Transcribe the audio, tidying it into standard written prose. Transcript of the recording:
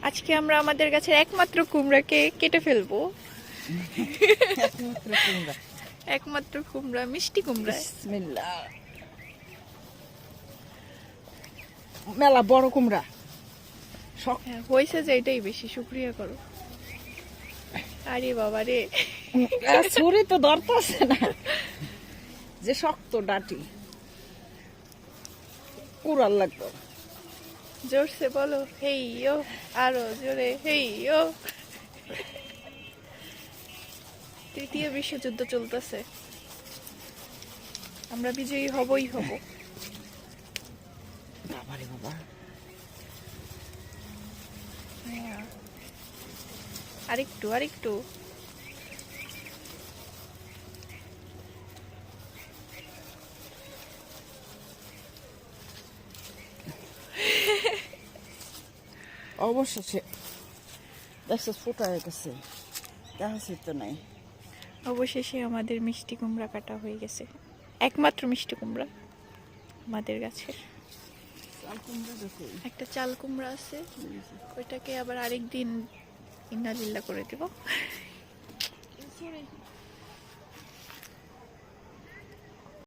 আজকে আমরা আমাদের গাছের একমাত্র কুমড়াকে কেটে ফেলবো। একমাত্র কুমড়া। একমাত্র কুমড়া, মিষ্টি কুমড়া। বিসমিল্লাহ। মেলা বড় কুমড়া। হ্যাঁ, হয়েছে যে এটাই বেশি, শুক্রিয়া করো। আরে বাবা রে, ছুরি তো ধরতেছে না, যে শক্ত ডাটি কুড়াল লাগতো। জোরসে বলো হেই ও, আরো জোরে হেই ও। তৃতীয় বিশ্বযুদ্ধ চলতেছে, আমরা বিজয়ী হবই হব। বাবারে বাবা, হ্যাঁ। আরেকটু আরেকটু। অবশেষে দেখছো ফুটা হয়ে গেছে, দেখা তো নাই। অবশেষে আমাদের মিষ্টি কুমড়া কাটা হয়ে গেছে, একমাত্র মিষ্টি কুমড়া আমাদের গাছের। একটা চাল কুমড়া আছে, ওইটাকে আবার আরেকদিন ইন্নালিল্লাহ করে দিব।